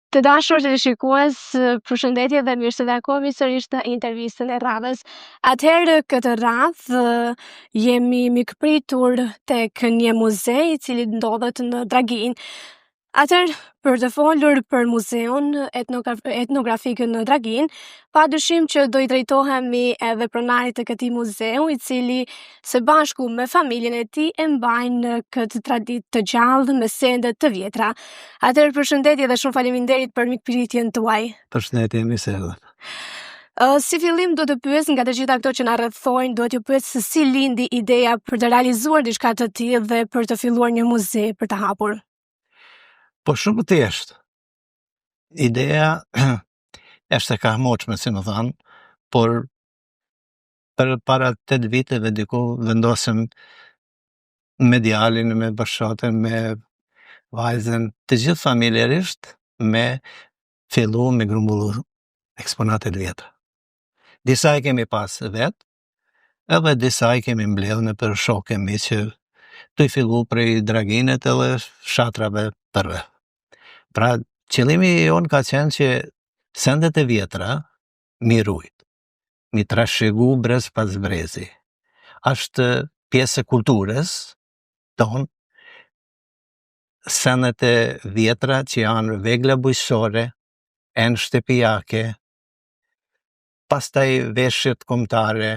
Të dashur të shikues, përshëndetje dhe mirë se takohemi sërish në intervistën e radhës. Atëherë këtë radhë jemi mikpritur tek një muze i cili ndodhet në Draginë. Atëherë, për të folur për muzeun etnografik në Draginë, padyshim që do i drejtohemi edhe pronarit të këtij muzeu, i cili së bashku me familjen e tij e mbajnë këtë traditë të gjallë me sende të vjetra. Atëherë, përshëndetje dhe shumë faleminderit për mikpritjen tuaj. Përshëndetje, mirë se erdhët. Si fillim do të pyes nga të gjitha këto që na rrethojnë, do t'ju pyes se si lindi ideja për të realizuar diçka të tillë dhe për të filluar një muze për të hapur. Po shumë thjesht. Ideja është e kahmoqme, si më thanë, por për para 8 viteve diku vendosëm me djalin, me bashkëshorten, me vajzën, të gjithë familjerisht me fillu me grumbullu eksponatet vjetra. Disa i kemi pas vetë, edhe disa i kemi mbledhë në për shokemi që të i fillu prej Draginet edhe fshatrave tërve. Pra, qëllimi jonë ka qenë që sendet e vjetra mi rujt, mi trashëgu brez pas brezi. Ashtë pjesë e kulturës tonë, sendet e vjetra që janë vegla bujqësore, enë shtepijake, pastaj veshjet kombëtare,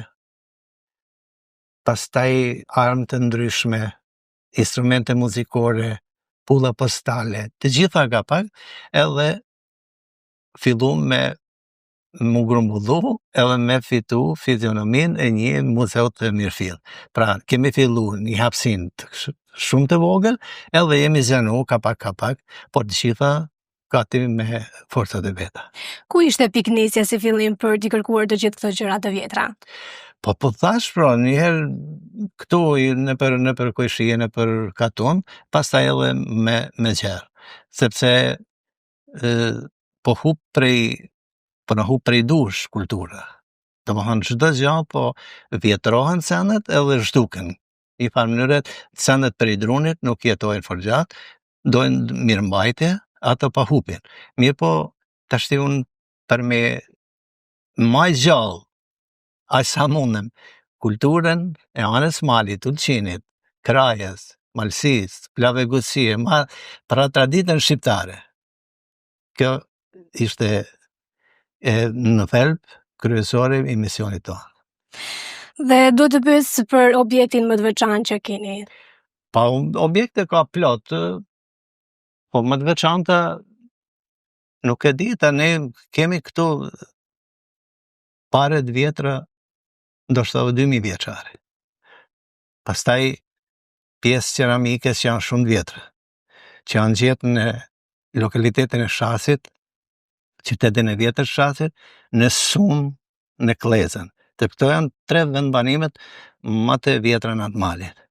pastaj armë të ndryshme, instrumente muzikore, pulla postale, të gjitha ka pak, edhe fillu me mu grumbullu, edhe me fitu fizionomin e një muzeu të mirëfill. Pra, kemi fillu një hapsin shumë të vogël, edhe jemi zjanu ka pak, por të gjitha gati me forcat e veta. Ku ishte piknisja si fillim për t'i kërkuar të gjithë këto gjëra të vjetra? Po thash, pra, njëherë këtu në për Kojshie, në për Katun, pastaj edhe me gjerë. Sepse po në hub prej dush kultura. Do më thonë çdo gjë, po vjetrohen senet edhe zhduken. I farë mënyret, senet prej drunit nuk jetojnë fort gjatë, dojnë mirëmbajtje, ato pa hupin. Mirë po, tashti unë për me maj gjallë, aq sa mundem, kulturën e anës Malit, Ulqinit, Krajës, Malësis, Plave Gusie, pra traditën shqiptare. Kjo ishte në thelb kryesore i misionit tonë. Dhe do të pyes për objektin më të veçantë që keni. Pa objekte ka plot, po më të veçanta nuk e di, ne kemi këtu paret vjetra, ndoshta 2000 vjeçare. Pastaj pjesë ceramike që janë shumë vjetra, që janë gjetë në lokalitetin e Shasit, qytetin e vjetër Shasit, në Sumë, në Klezën. Të këto janë 3 vendbanimet më të vjetra në atë Malit.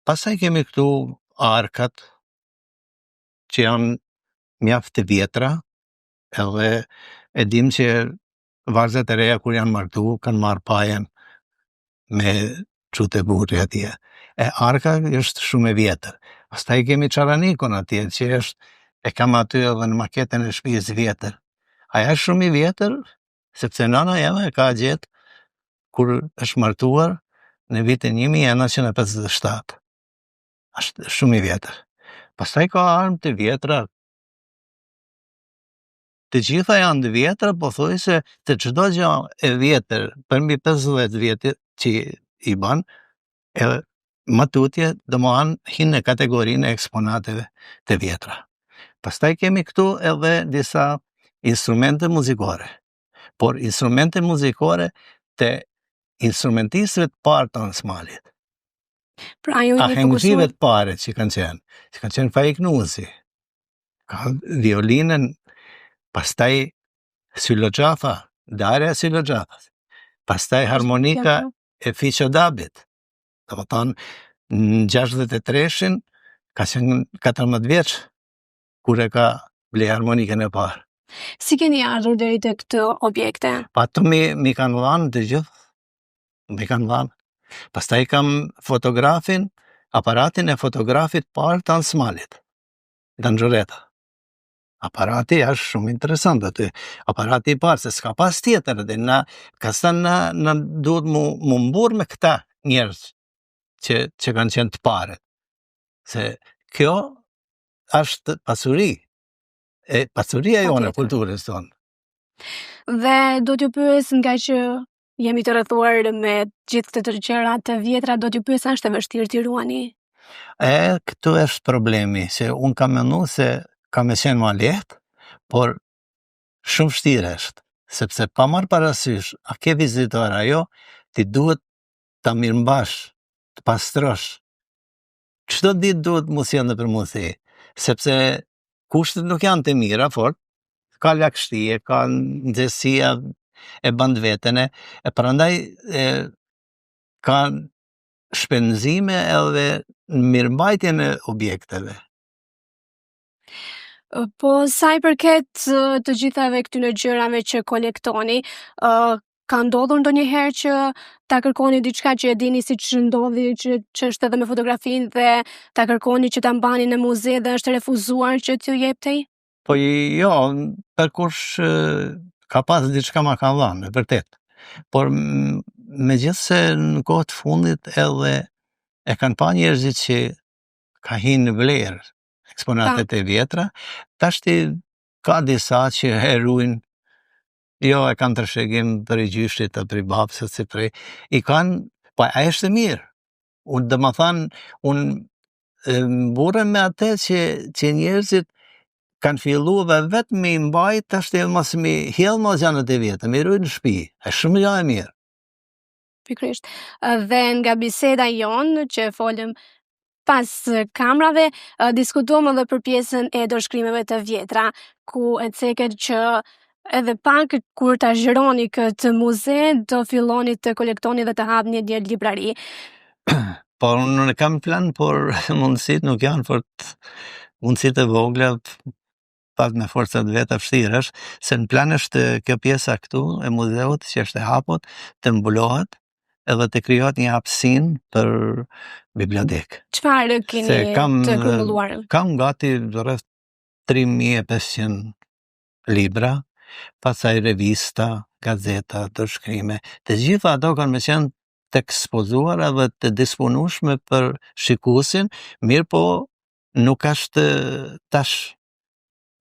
Pastaj kemi këtu arkat, që janë mjaft të vjetra, edhe e dim që varzet e reja kur janë martu, kanë marrë pajen me çute burri atje. Arka është shumë e vjetër. Pastaj kemi Çaranikun atje, që është, e kam aty edhe në maketën e shtëpisë vjetër. Aja është shumë i vjetër, sepse nana jeme ka gjetë kur është martuar në vitin 1957. Është shumë i vjetër. Pastaj ka armë të vjetra. Të gjitha janë të vjetra, po thuaj se të çdo gjë e vjetër, për mbi 50 vjetë që i ban, edhe më tutje do më anë hinë në kategorinë e eksponateve të vjetra. Pastaj kemi këtu edhe disa instrumente muzikore, por instrumente muzikore të instrumentistëve të parë të Anës Malit. Pra ju jeni Ahengjive fokusuar të pare që kanë qenë Faik Nuzi, ka violinën, pastaj Syllogjafa, Darja Syllogjafa, pastaj harmonika e Fiqo Dabit. Do të thonë, në 63-shin, ka qenë 14 vjeç, kur e ka ble harmonikën e parë. Si keni ardhur deri te këto objekte? Pa të mi kanë dhanë të gjithë, mi kanë dhanë. Pastaj kam aparatin e fotografit parë të Ansmalit, të Nxoreta. Aparati është shumë interesant aty. Aparati i parë, se s'ka pas tjetër, dhe na duhet mu mbur me këta njerëz që kanë qenë të pare. Se kjo është pasuria jone e kulturës tonë. Dhe do t'ju pyes, nga që jemi të rrethuar me gjithë të gjërat të vjetra, do t'ju pyes, a është e vështirë t'i ruani? Këtu është problemi, se unë kam menduar se ka me qenë ma lehtë, por shumë vështirë është, sepse pa marrë parasysh, a ke vizitor ajo, ti duhet ta mirëmbash, të pastrosh. Çdo ditë duhet mu sjell nëpër muze, sepse kushtet nuk janë të mira, fort, ka lagështie, ka nxehtësia e bën veten e prandaj ka shpenzime edhe në mirëmbajtjen e objekteve. Po sa i përket të gjithave këtyre gjërave që kolektoni, ka ndodhur ndonjëherë që ta kërkoni diçka që e dini siç ndodhi që është edhe me fotografinë dhe ta kërkoni që ta mbani në muze dhe është refuzuar që t'ju jeptej? Po jo, përkush ka pas diçka ma ka dhënë, vërtet. Por megjithse në kohë të fundit edhe e kanë pa njerëzit që ka hinë në vlerë eksponatet e vjetra, tashti ka disa që heruin, jo e kanë trashëgim për i gjyshit, për i babësët, i kanë, po a është mirë. Unë dhe më thanë, unë mburem me atë që njerëzit kanë fillu dhe vetë me mbajt, tashti mos mi hjellë mos janët e vjetë, mi rujnë në shpi, e shumë ja e mirë. Pikrisht. Dhe nga biseda jonë që folëm pas kamrave, diskutuam edhe për pjesën e dorëshkrimeve të vjetra, ku e ceket që edhe pak kur ta zgjeroni këtë muze, do filloni të kolektoni dhe të hapni një librari. Por unë kam plan, por mundësit nuk janë, mundësit e vogla, pak me forcat veta vështirë është, se në plan është kjo pjesa këtu e muzeut që është e hapur të mbulohet edhe të krijohet një hapësinë për bibliotekë. Çfarë keni të grumbulluar? Kam gati rreth 3500 libra, pastaj revista, gazeta, dorëshkrime. Të gjitha ato kanë me qenë të ekspozuar edhe të disponueshme për shikuesin, mirë po nuk është tash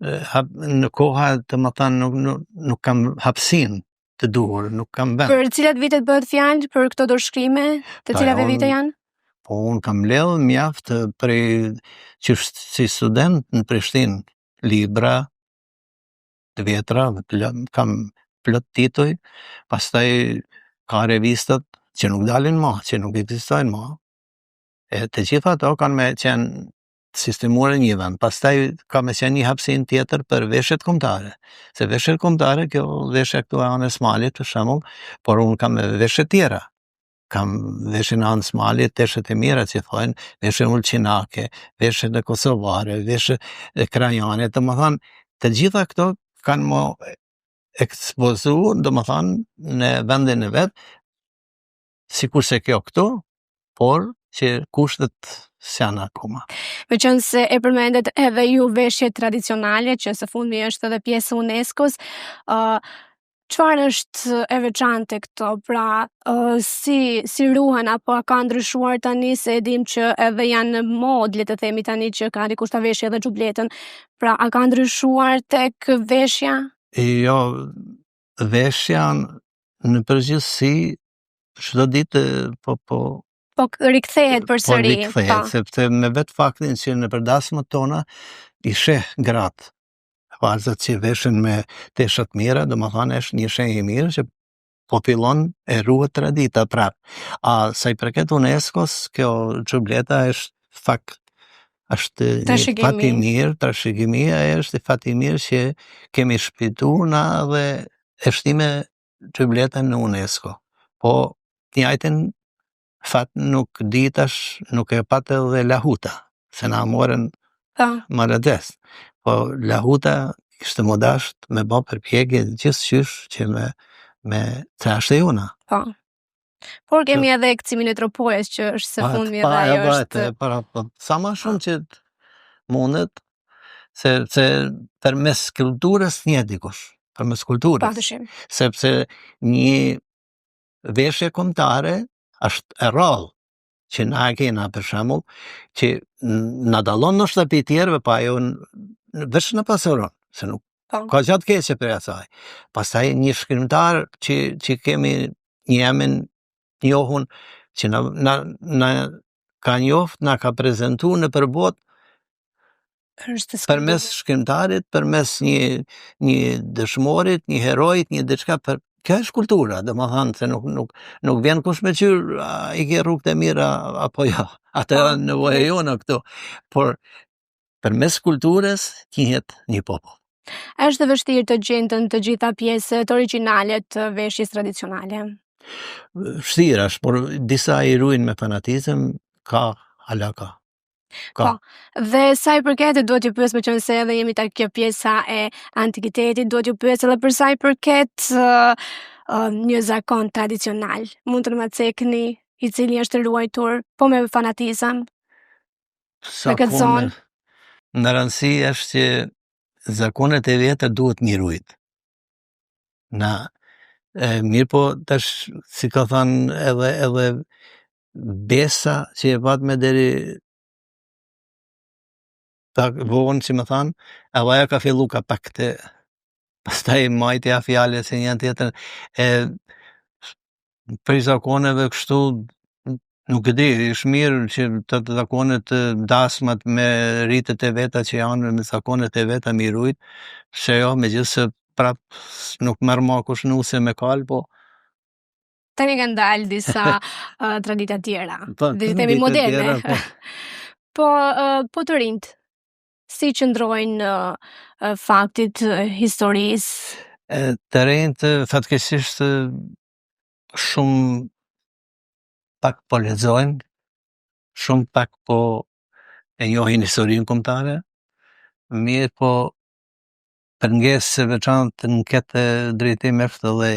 në koha të më thanë nuk kam hapësinë të duhur, nuk kam vend. Për cilat vitet bëhet fjalë për këto dorëshkrime, të cilave vite janë? Po unë kam ledhë mjaft që si student në Prishtinë, libra të vjetra, kam plot tituj, pastaj ka revistat që nuk dalin më, që nuk ekzistojnë më. Të gjitha ato kanë me qenë sistemuar një vend. Pastaj ka me qenë një hapësinë tjetër për veshjet kombëtare. Se veshjet kombëtare, kjo veshja këtu e Anës Malit për shembull, por unë kam veshje tjera. Kam veshjen e Anës Malit, veshjet e mira që thonë, veshjen ulqinake, veshjet e kosovare, veshjet e krajane, domethënë, të gjitha këto kanë më ekspozuar, domethënë, në vendin e vet, sikurse kjo këtu, por që kushtet s'janë akoma. Meqense e përmendet edhe ju veshjet tradicionale, që së fundmi është edhe pjesë UNESCO-s, çfarë është e veçantë këto? Pra, si ruhen apo ka ndryshuar tani, se e dim që edhe janë në mod, le të themi tani që ka dikush ta veshë edhe xhubletën. Pra, a ka ndryshuar tek veshja? Jo, veshja në përgjithësi çdo ditë po rikthehet përsëri. Po rikthehet, sepse me vetë faktin që në përdasmet tona i sheh gratë, vajzat që veshen me teshat mira, domethënë është një shenjë e mirë që po fillon e ruhet tradita prap. A sa I përket UNESCO-s, kjo xhubleta është një fat I mirë, trashëgimia është fat I mirë që kemi shpëtuar na dhe e shtime xhubletën në UNESCO. Po të njëjtën fat nuk di tash, nuk e patë edhe Lahuta, se na morën marrëdes. Po Lahuta ishte më dasht me bë përpjekje gjithçysh që me trashë jona. Po. Por kemi edhe kcimin e Tropojës që është së fundmi dhe ajo është. Sa më shumë që mundet, se përmes kulturës një dikush, përmes kulturës. Sepse një veshje kombëtare është e rrallë që na e kena për shembull, që na dallon në shtëpi tjerëve, pa ajo veç në pasuron, se nuk ka gjatë keqe për asaj. Pastaj një shkrimtar që kemi një emrin njohun, që na ka njoft, na ka prezantuar në përbot përmes shkrimtarit, përmes një dëshmorit, një herojit, një diçka për kjo është kultura, domethënë se nuk vjen kush me qyr I ke rrugët e mira apo jo. Atë janë nevoja jona këtu. Por përmes kulturës njihet një popull. Është vështirë të gjendën të gjitha pjesët origjinale të veshjes tradicionale. Vështirë është, por disa I ruajnë me fanatizëm, ka. Po, dhe sa I përket duhet t'ju pyes, meqense edhe jemi tek kjo pjesa e antikitetit, duhet t'ju pyes edhe për sa I përket një zakon tradicional. Mund të më cekni I cili është ruajtur, po me fanatizëm? Në këtë zonë? Në rëndësi është që zakonet e vjetër duhet një rujt. Mirë po, tash, si ka thënë edhe besa që e pat me deri vonë që më thanë, edhe ajo ka fillu ka pak të pastaj majtja fjale se një tjetër për zakoneve kështu nuk e di, është mirë që të zakonet dasmat me rritet e veta që janë me zakonet e veta me rujt, se jo, me gjithë se prap nuk merr ma kush nuse me kal, po tani kanë dalë disa tradita tjera, themi moderne. Po të rinjt, si qëndrojnë faktit historisë? Të rinjt fatkeqësisht shumë pak po lexojnë, shumë pak po e njohin historinë kombëtare, mirë po përngesë veçantë në këtë drejtim është edhe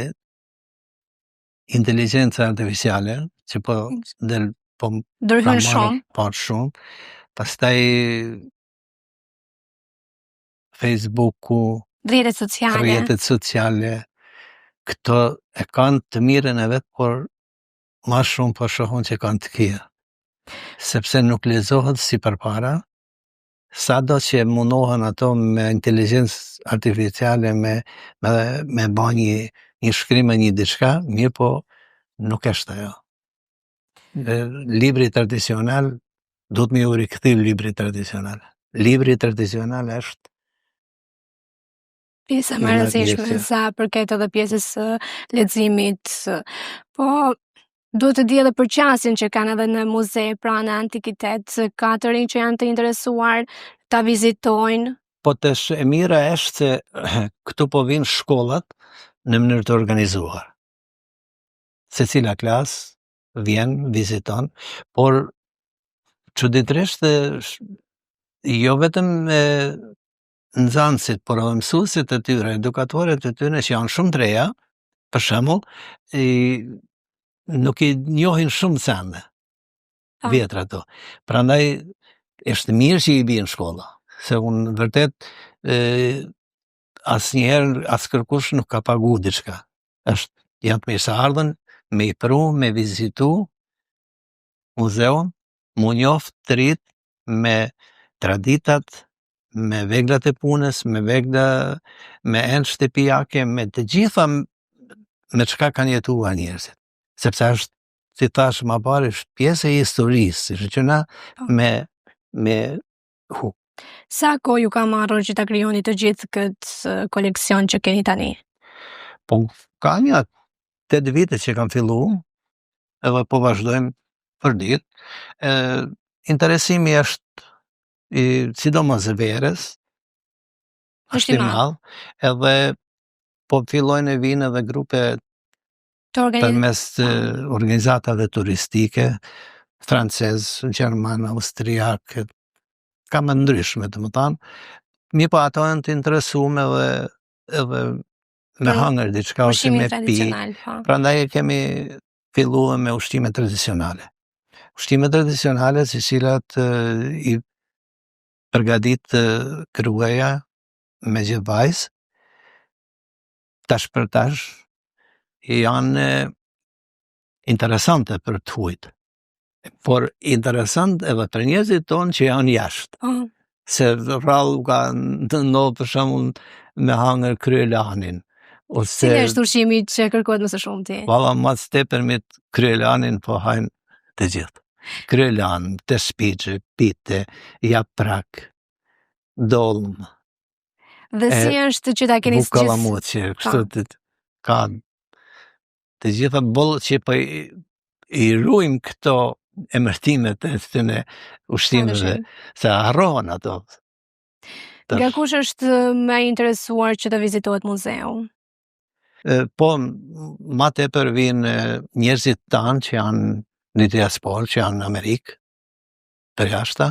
inteligjenca artificiale, që po ndërhyn shumë, pastaj Facebooku, rrjetet sociale, këto e kanë të mirën e vet, por ma shumë po shohun që kanë të këqija. Sepse nuk lexohet si përpara, sado që mundohen ato me inteligjencë artificiale me bë një shkrim e një diçka, mirë po nuk është ajo. Libri tradicional duhet me u rikthy libri tradicional. Libri tradicional është pjesa më e rëndësishme sa përket edhe pjesës leximit. Po duhet të di edhe për qasjen që kanë edhe në muze, pra në antikitet, ka të rinj që janë të interesuar ta vizitojnë. Po tash e mira është se këtu po vinë shkollat në mënyrë të organizuar. Secila klasë vjen, viziton, por çuditërisht jo vetëm nxënësit, por edhe mësuesit e tyre, edukatorët e tyre që janë shumë të reja, për shembull, nuk I njohin shumë sende vjetra ato. Prandaj është mirë që I bien shkolla, se unë vërtet asnjëherë as kërkush nuk ka pagu diçka. Janë të mirëseardhën me I pru, me vizitu muzeun, mu njoft të rit me traditat, me veglat e punës, me enë shtëpiake, me të gjitha me çka kanë jetuar njerëzit. Sepse është, si thash më parë, është pjesë e historisë, që na me Sa kohë ju ka marrur që ta krijoni të gjithë këtë koleksion që keni tani? Po ka një 8 vite që kam fillu, edhe po vazhdojmë për ditë. Interesimi është sidomos verës, është i madh, edhe po fillojnë e vinë edhe grupe përmes organizatave turistike, francez, gjerman, austriak, ka më ndryshme, të më thanë. Mi po ato janë të interesuar edhe me hangër diçka ose me pi. Prandaj kemi filluar me ushqime tradicionale. Ushqime tradicionale si cilat i përgadit gruaja me gjithë vajzë, tash për tash janë interesante për të hujt, por interesant edhe për njerëzit tonë që janë jashtë. Se rrallë ka ndodhë për shembull me hangër kryelanin. Cili është ushqimi që kërkohet më së shumti? Valla, mas tepërmit kryelanin po hajnë të gjithë. Kryelan, të shpicë, pite, japrak, dolm. Dhe si është që ta keni bukallamuqe, kështu ka të gjitha bollët që po i ruajmë këto emërtimet e këtyre ushqimeve, se harrohen ato. Nga kush është më interesuar që të vizitohet muzeu? Po, ma tepër vinë njerëzit tanë që janë në diasporë, që janë në Amerikë, për jashta,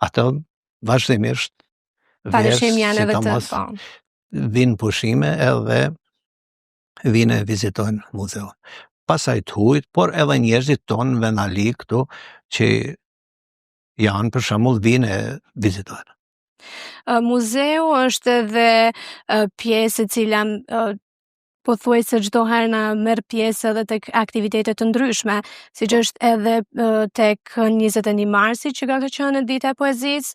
ato vazhdimisht vinë pushime edhe vinë e vizitojnë muzeun. Pasaj të hujt, por edhe njerëzit tonë venali këtu që janë për shembull vinë e vizitojnë. Muzeu është edhe pjesë e cila pothuajse çdo herë na merr pjesë edhe tek aktivitete të ndryshme, siç është edhe tek 21 marsi që ka qenë dita e poezisë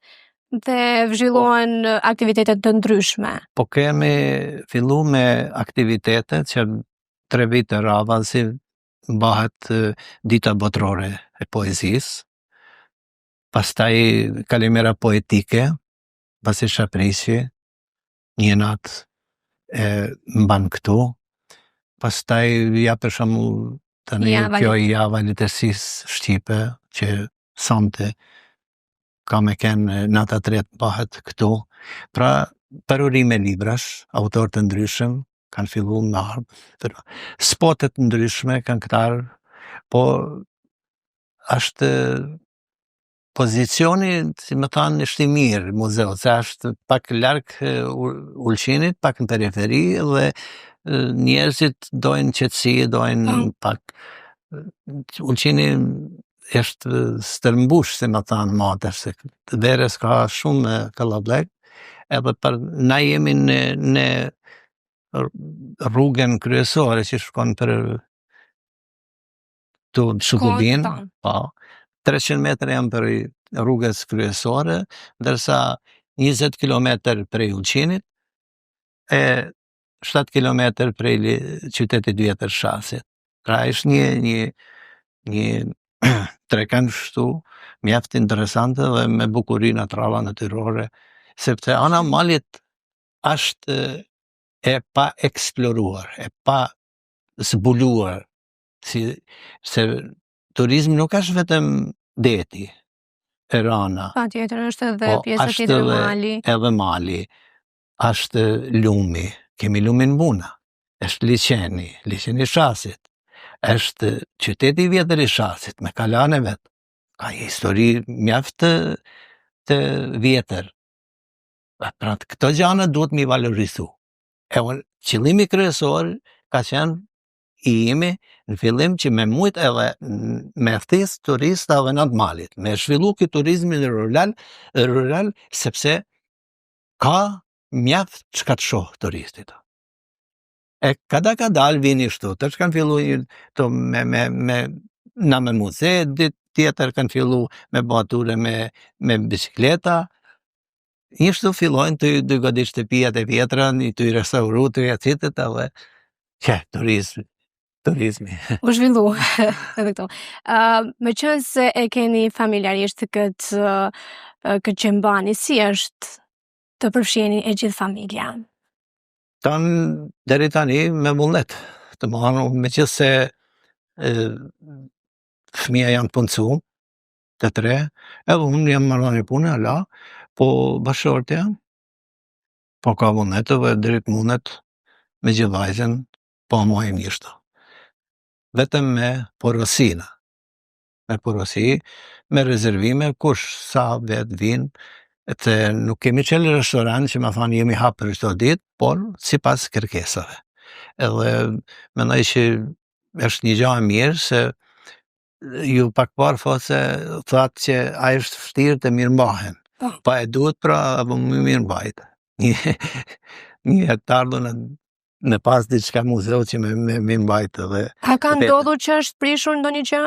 dhe zhvillohen aktivitete të ndryshme. Po kemi fillu me aktivitete që 3 vite radha si bëhet dita botërore e poezisë, pastaj kalimera poetike, pasi Shaprishi, një natë e mban këtu, pastaj ja për shembull tani kjo java e letërsisë shqipe që sonte ka me kenë nata 3 bëhet këtu. Pra, përurime librash, autor të ndryshëm kanë fillu me ardhë, spotet ndryshme kanë këtarë, po është pozicioni, si më thanë, është i mirë muzeu, se është pak larkë Ulqinit, pak në periferi, dhe njerëzit dojnë qetësi, dojnë pak. Ulqini është stërmbush, si më thanë, matër, se verës ka shumë këllablek, edhe për na jemi në rrugën kryesore që shkon për të Shukubin, 300 metrë janë për rrugës kryesore, ndërsa 20 kilometër prej Ulqinit, e 7 kilometër prej qytetit vjetër Shasit. Pra është një trekan kështu, mjaft interesante dhe me bukuri natrala natyrore, sepse ana malit është e pa eksploruar, e pa zbuluar, se turizmi nuk është vetëm deti, e rana. Patjetër, është edhe pjesa tjetër e mali. Edhe mali, është lumi, kemi lumin Buna, është liçeni Shasit, është qyteti vjetër i Shasit, me kalane vetë, ka histori mjaft të vjetër. Pra këto gjana duhet mi valorizu. Qëllimi kryesor ka qenë i imi në fillim që me mujt edhe me thith turista dhe në të malit, me zhvillu këtë turizmin rural, sepse ka mjaft që ka të shohë turistit. E kada vini shtu, të që kanë fillu me muze, tjetër kanë fillu me bature me bicikleta, njështu fillojnë të godit shtëpijat e vjetra, të i restauru, të i acitet, dhe turizmi. U zhvillu edhe këto. Me qënë se e keni familjarisht këtë që mbani, si është të përfshjeni e gjithë familja? Tanë deri tani me vullnet, Të mëhanë, me qësë se fëmija janë punëcu, të 3, edhe unë jam marrë një punë, ala, po bashkëshortja, po ka vunet edhe drejt munet me gjithajzen, po mojë njështë. Vetëm me porosina. Me porosi, me rezervime, kush sa vetë vinë, të nuk kemi qenë restoran që ma thonë jemi hapër çdo ditë, por si pas kërkesave. Edhe mendoj që është një gjë e mirë se ju pak parë thatë që a është vështirë të mirëmbahen. Pa e duhet pra apo më mirëmbajt. Një hetardhën në pas diçka muzeu që me mirëmbajt edhe. A ka ndodhur që është prishur ndonjë gjë?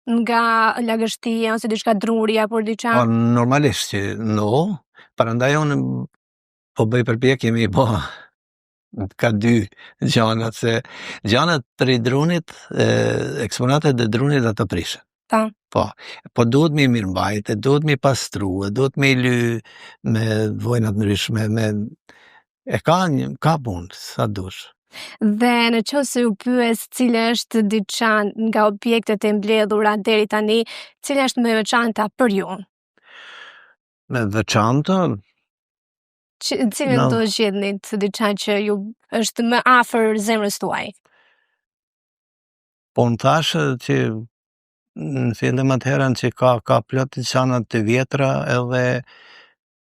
Nga lagështia ose diçka druri apo diçka? Po normalisht që no, prandaj unë po bëj përpjekje me i bë ka 2 gjanat, se gjanat për i drunit, eksponatet e drunit ato prishën. Po duhet me i mirëmbajt, duhet me i pastru, duhet me i ly me vojnat ndryshme, e ka punë, sa dush. Dhe në qoftë se ju pyes cila është diçka nga objektet e mbledhura deri tani, cila është më e veçanta për ju? Me veçanta? Cilën do zgjedhni diçka që ju është më afër zemrës tuaj? Po në thashë që në fillim atëherën që ka plot gjana të vjetra edhe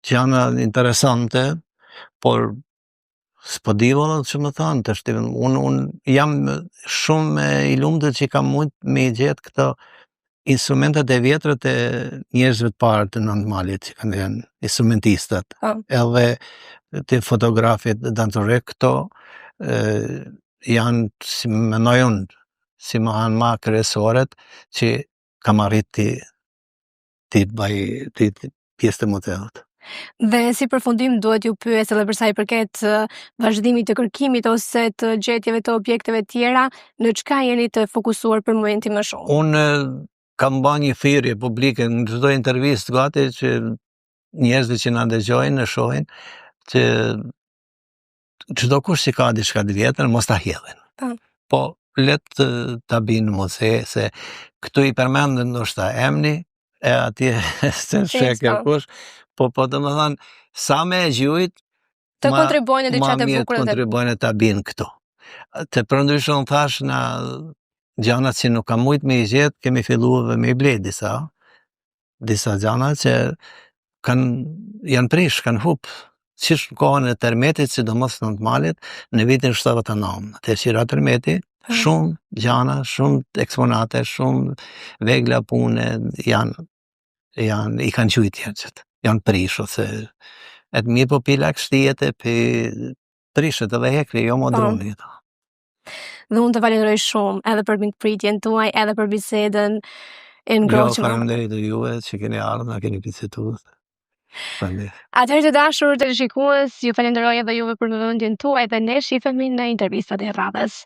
gjana interesante, por s'po di valla që më thanë të shtivën. Unë jam shumë i lumtur që kam mujt me i gjetë këto instrumentet e vjetra të njerëzve të parë të Nëntmalit që kanë qenë instrumentistat. Edhe të fotografit dancorek këto janë, si mendoj unë, si më hanë ma kryesoret që kam arrit të baj pjesë të muzeut. Dhe si përfundim duhet ju pyes edhe për sa i përket vazhdimit të kërkimit ose të gjetjeve të objekteve tjera, në çka jeni të fokusuar për momentin më shumë? Unë kam bërë një thirrje publike në çdo intervistë gati që njerëzit që na dëgjojnë, na shohin, që çdo kush që ka diçka të vjetër mos ta hedhin. Po let ta binë në muze, se këtu i përmendën ndoshta emri e atje se shekja kush, po domethënë sa me e gjujt të kontribojnë në diçka të bukur të kontribojnë ta binë këtu. Të përndryshon thash na gjanat që nuk kam mujt me i gjetë, kemi filluar dhe me i ble disa gjana që janë prish, kanë hup, qish në kohën e Termetit, sidomos në Nëntmalit, në vitin 79. Te qira Termeti, shumë gjana, shumë eksponate, shumë vegla pune janë i kanë qujt janë prish, ose e të mirë po pila kështijet e prishet edhe hekri, jo modroni. Dhe unë të falenderoj shumë edhe për mikpritjen tuaj, edhe për bisedën e ngrohtë. Jo, faleminderit juve që keni ardhur, na keni biseduar. Atëherë të dashur të shikues, ju falenderoj edhe juve për vëmendjen tuaj dhe ne shihemi në intervistat e radhës.